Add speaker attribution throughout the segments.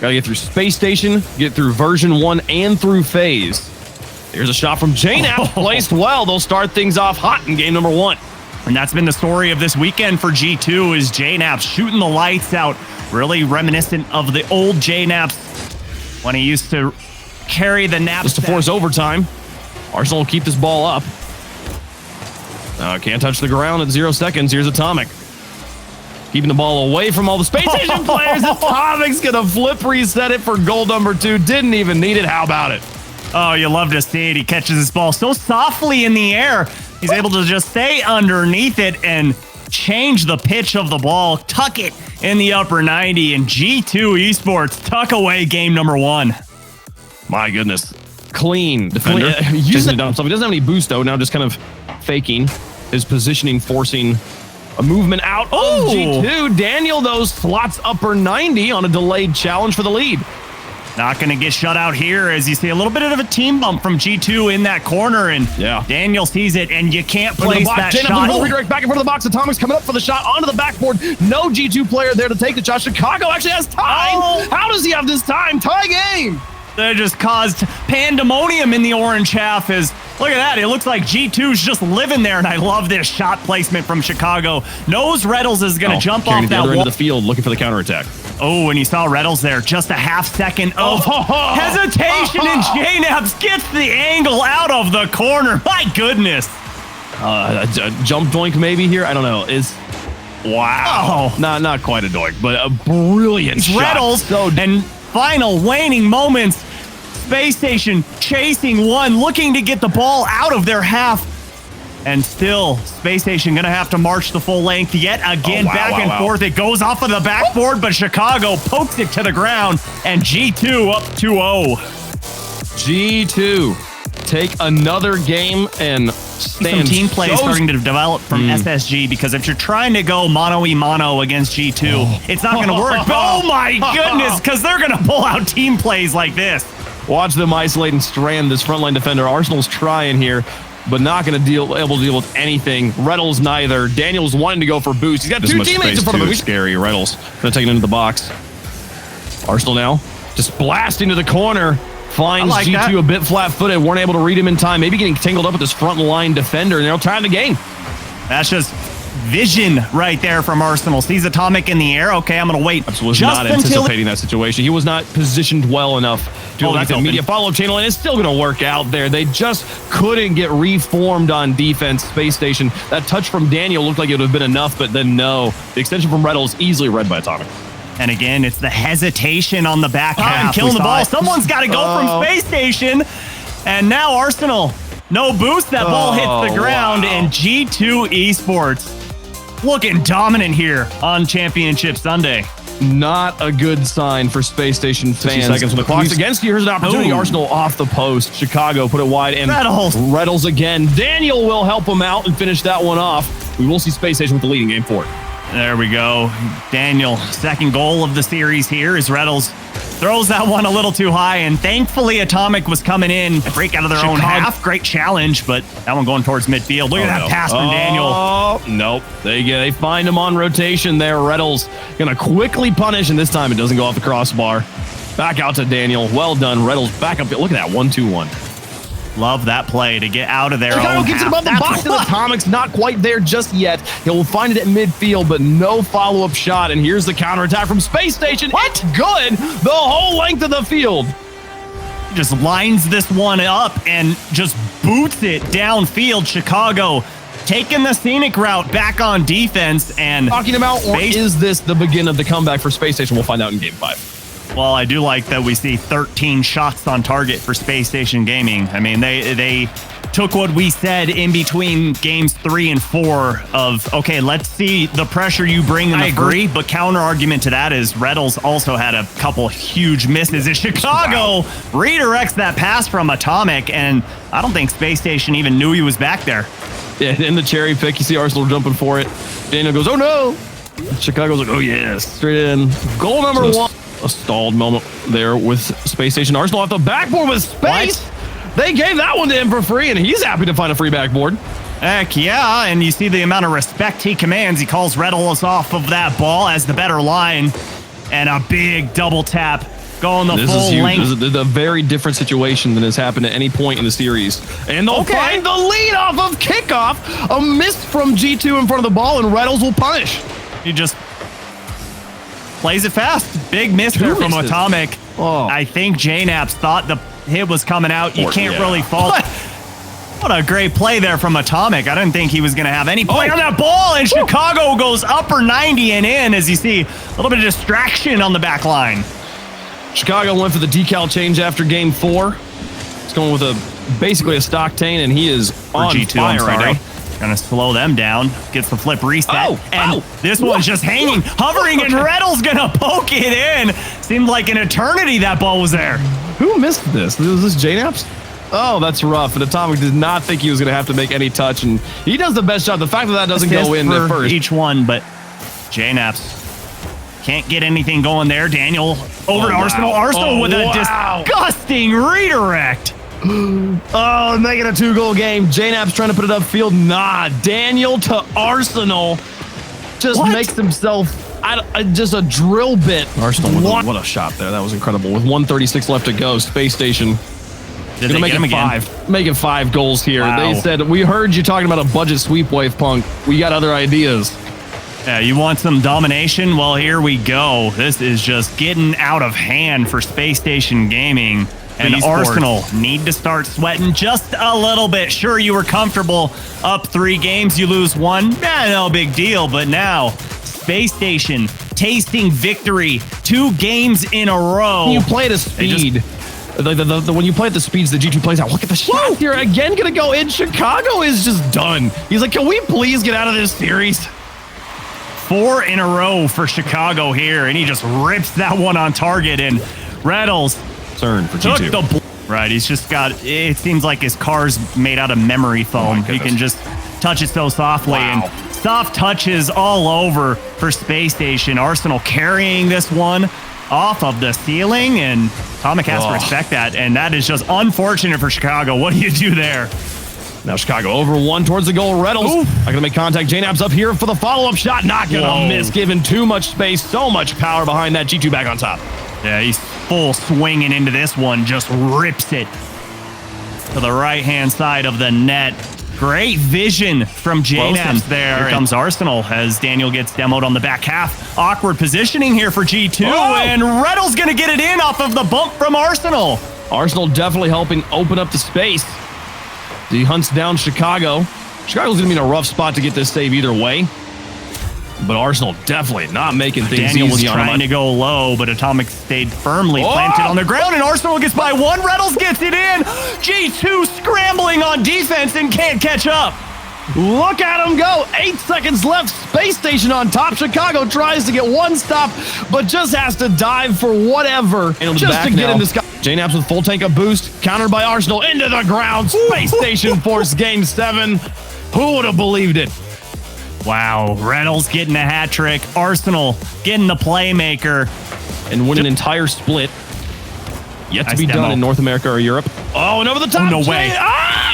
Speaker 1: Gotta get through Space Station, get through version 1 and through phase. Here's a shot from JNAP, placed well. They'll start things off hot in game number 1.
Speaker 2: And that's been the story of this weekend for G2 is JNAP shooting the lights out. Really reminiscent of the old JNAPs when he used to carry the naps.
Speaker 1: Just to force overtime. Arsenal will keep this ball up. Can't touch the ground at 0 seconds. Here's Atomic. Keeping the ball away from all the Space Station players. Atomic's going to flip reset it for goal number 2. Didn't even need it. How about it?
Speaker 2: Oh, you love to see it. He catches this ball so softly in the air. He's able to just stay underneath it and change the pitch of the ball, tuck it in the upper 90, and G2 Esports tuck away game number 1.
Speaker 1: My goodness. Clean defender. Using it on himself. He doesn't have any boost, though. Now just kind of faking his positioning, forcing a movement out of G2. Daniel, though, slots upper 90 on a delayed challenge for the lead.
Speaker 2: Not going to get shut out here as you see a little bit of a team bump from G2 in that corner, and Daniel sees it, and you can't place that shot.
Speaker 1: Redirect back in front of the box. Atomic's coming up for the shot onto the backboard. No G2 player there to take the shot. Chicago actually has time. How does he have this time? Tie game.
Speaker 2: That just caused pandemonium in the orange half. Look at that. It looks like G2's just living there, and I love this shot placement from Chicago. Knows Reddles is going to jump off that
Speaker 1: wall.
Speaker 2: End
Speaker 1: of the field looking for the counterattack.
Speaker 2: Oh, and you saw Reddles there. Just a half second of hesitation, and JNAPS gets the angle out of the corner. My goodness.
Speaker 1: A jump doink maybe here? I don't know. Wow. Not quite a doink, but a brilliant shot.
Speaker 2: Reddles, and final waning moments. Space Station chasing one, looking to get the ball out of their half. And still, Space Station going to have to march the full length yet again, back and forth. It goes off of the backboard, but Chicago pokes it to the ground, and G2 up 2-0.
Speaker 1: G2 take another game and
Speaker 2: some team play starting to develop from SSG, because if you're trying to go mono-y-mono against G2, it's not going to work. Oh my goodness, because they're going to pull out team plays like this.
Speaker 1: Watch them isolate and strand this frontline defender. Arsenal's trying here, but not going to able to deal with anything. Reddles neither. Daniel's wanting to go for boost. He's got two teammates in front of him. Scary. Reddles going to take it into the box. Arsenal now just blasting to the corner. Finds G2 a bit flat-footed. Weren't able to read him in time. Maybe getting tangled up with this front line defender, and they'll tie the game.
Speaker 2: That's just vision right there from Arsenal. Sees Atomic in the air. Okay, I'm going to wait.
Speaker 1: I was not anticipating that situation. He was not positioned well enough to get the media follow-up channel, and it's still going to work out there. They just couldn't get reformed on defense. Space Station. That touch from Daniel looked like it would have been enough, but then no. The extension from Reddles easily read by Atomic.
Speaker 2: And again, it's the hesitation on the back half. Killing the ball. Someone's got to go from Space Station. And now Arsenal, no boost. That ball hits the ground. And G2 Esports looking dominant here on Championship Sunday.
Speaker 1: Not a good sign for Space Station fans. 60 seconds when the clock's against you. Here's an opportunity. Arsenal off the post. Chicago put it wide. And Reddles again. Daniel will help him out and finish that one off. We will see Space Station with the lead in game 4.
Speaker 2: There we go. Daniel, second goal of the series here as Reddles throws that one a little too high, and thankfully Atomic was coming in to break out of their own half. Great challenge, but that one going towards midfield. Look at that pass from Daniel.
Speaker 1: Oh, nope. They find him on rotation there. Reddles going to quickly punish, and this time it doesn't go off the crossbar. Back out to Daniel. Well done. Reddles back up. Look at that 1-2-1.
Speaker 2: Love that play to get out of there.
Speaker 1: Chicago gets it above the box, and Atomic's not quite there just yet. He'll find it at midfield, but no follow-up shot. And here's the counterattack from Space Station. It's good the whole length of the field.
Speaker 2: Just lines this one up and just boots it downfield. Chicago taking the scenic route back on defense. And
Speaker 1: talking about, or is this the beginning of the comeback for Space Station? We'll find out in game 5.
Speaker 2: Well, I do like that we see 13 shots on target for Space Station Gaming. I mean, they took what we said in between games 3 and 4 of, okay, let's see the pressure you bring in the first, but counter argument to that is Reddles also had a couple huge misses as Chicago redirects that pass from Atomic, and I don't think Space Station even knew he was back there.
Speaker 1: Yeah, in the cherry pick, you see Arsenal jumping for it. Daniel goes, oh no! Chicago's like, oh yes, straight in. Goal number 1. A stalled moment there with Space Station. Arsenal off the backboard with space. They gave that one to him for free, and he's happy to find a free backboard.
Speaker 2: Heck yeah, and you see the amount of respect he commands. He calls Reddles off of that ball as the better line, and a big double tap going the
Speaker 1: This
Speaker 2: full
Speaker 1: is huge.
Speaker 2: length.
Speaker 1: This is a very different situation than has happened at any point in the series. And they'll find the lead off of kickoff. A miss from G2 in front of the ball, and Reynolds will punish.
Speaker 2: He just plays it fast. Big miss there from Atomic.
Speaker 1: Oh.
Speaker 2: I think JNaps thought the hit was coming out. You can't really fault. What a great play there from Atomic. I didn't think he was going to have any play on that ball, and Chicago goes upper 90 and in as you see a little bit of distraction on the back line.
Speaker 1: Chicago went for the decal change after game 4. It's going with basically a Stocktain, and he is on
Speaker 2: G2,
Speaker 1: fire right now.
Speaker 2: Gonna slow them down. Gets the flip reset. This one's just hanging, hovering, and Reddle's gonna poke it in. Seemed like an eternity that ball was there.
Speaker 1: Who missed this? Was this JNaps? Oh, that's rough. And Atomic did not think he was going to have to make any touch, and he does the best job. The fact that doesn't go in at first.
Speaker 2: Each one, but JNaps can't get anything going there. Daniel over to Arsenal. Arsenal with a disgusting redirect.
Speaker 1: Making a 2-goal game. JNaps trying to put it upfield. Nah, Daniel to Arsenal just makes himself just a drill bit. Arsenal with what a shot there. That was incredible. With 1:36 left to go, Spacestation.
Speaker 2: Did they make it 5?
Speaker 1: Making 5 goals here.
Speaker 2: Wow.
Speaker 1: They said, we heard you talking about a budget sweep wave, Punk. We got other ideas.
Speaker 2: Yeah, you want some domination? Well, here we go. This is just getting out of hand for Spacestation Gaming. And Arsenal need to start sweating just a little bit. Sure, you were comfortable up 3 games. You lose 1. No big deal. But now, Spacestation tasting victory 2 games in a row.
Speaker 1: You play at a speed. When you play at the speeds the G2 plays out, look at the shot here. Again, going to go in. Chicago is just done. He's like, can we please get out of this series?
Speaker 2: 4 in a row for Chicago here, and he just rips that one on target. And Reynolds
Speaker 1: turn for G2.
Speaker 2: Right, he's just got, it seems like his car's made out of memory foam. He can just touch it so softly. And soft touches all over for Spacestation. Arsenal carrying this one off of the ceiling, and Atomic has to respect that, and that is just unfortunate for Chicago. What do you do there?
Speaker 1: Now Chicago over 1 towards the goal. Reynolds not going to make contact. JNaps up here for the follow-up shot. Not going to miss, given too much space. So much power behind that. G2 back on top.
Speaker 2: Yeah, he's full swinging into this one. Just rips it to the right-hand side of the net. Great vision from JNaps there. Here comes Arsenal as Daniel gets demoed on the back half. Awkward positioning here for G2, and Reynolds going to get it in off of the bump from Arsenal.
Speaker 1: Arsenal definitely helping open up the space. He hunts down Chicago. Chicago's going to be in a rough spot to get this save either way. But Arsenal definitely not making things
Speaker 2: Daniel
Speaker 1: easy.
Speaker 2: Was trying to go low, but Atomic stayed firmly planted on the ground, and Arsenal gets by 1. Reynolds gets it in. G2 scrambling on defense and can't catch up.
Speaker 1: Look at him go. 8 seconds left. Spacestation on top. Chicago tries to get 1 stop, but just has to dive for whatever just to get in the sky. JNaps with full tank of boost. Countered by Arsenal into the ground. Spacestation forced game 7. Who would have believed it?
Speaker 2: Wow, Reynolds getting a hat trick. Arsenal getting the playmaker.
Speaker 1: And win an entire split. Yet to be done in North America or Europe. Oh, and over the top.
Speaker 2: Oh, no way.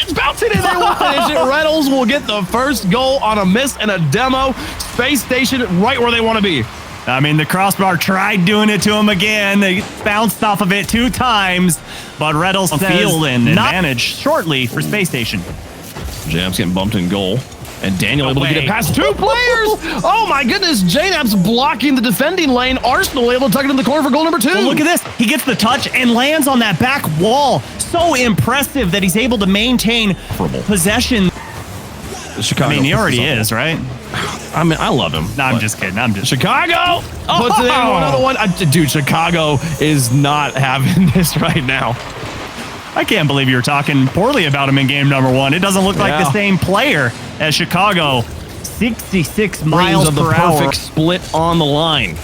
Speaker 1: It's bouncing in. They will finish it. Reynolds will get the first goal on a miss and a demo. Spacestation right where they want to be.
Speaker 2: I mean, the crossbar tried doing it to him again. They bounced off of it 2 times, but Reynolds field and advantage shortly for Spacestation.
Speaker 1: JNaps getting bumped in goal. And Daniel able to get it past 2 players. Oh my goodness. JNaps blocking the defending lane. Arsenal able to tuck it in the corner for goal number 2.
Speaker 2: Well, look at this. He gets the touch and lands on that back wall. So impressive that he's able to maintain possession.
Speaker 1: Chicago.
Speaker 2: I mean, he already is, right?
Speaker 1: I mean, I love him.
Speaker 2: No, I'm just kidding.
Speaker 1: Chicago puts it in another one. Dude, Chicago is not having this right now.
Speaker 2: I can't believe you were talking poorly about him in game number 1. It doesn't look like the same player as Chicago. 66 miles per hour.
Speaker 1: Perfect split on the line.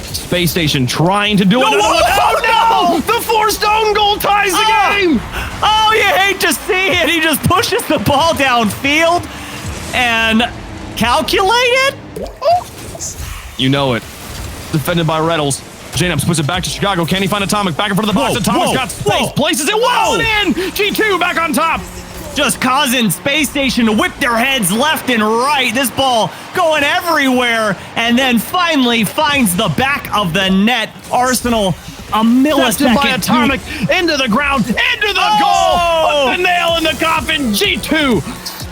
Speaker 1: Spacestation trying to do it. Oh, no! The forced own goal ties the game!
Speaker 2: Oh, you hate to see it. He just pushes the ball downfield and calculated.
Speaker 1: You know it. Defended by Reynolds. JNaps puts it back to Chicago. Can he find Atomic? Back in front of the box. Atomic's got space. Places it well and in. G2 back on top.
Speaker 2: Just causing Spacestation to whip their heads left and right. This ball going everywhere. And then finally finds the back of the net. Arsenal A millisecond
Speaker 1: by Atomic into the ground, into the goal. Put the nail in the coffin. G2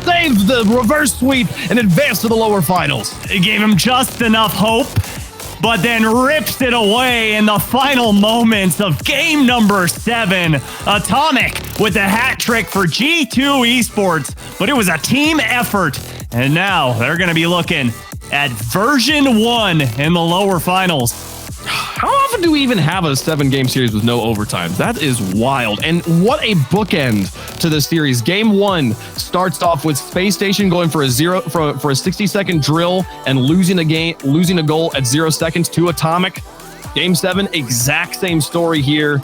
Speaker 1: saves the reverse sweep and advanced to the lower finals.
Speaker 2: It gave him just enough hope, but then rips it away in the final moments of game number 7. Atomic with the hat trick for G2 Esports, but it was a team effort. And now they're going to be looking at version 1 in the lower finals.
Speaker 1: How often do we even have a 7-game series with no overtime? That is wild. And what a bookend to this series. Game 1 starts off with Spacestation going for a 60-second drill and losing a goal at 0 seconds to Atomic. Game 7, exact same story here.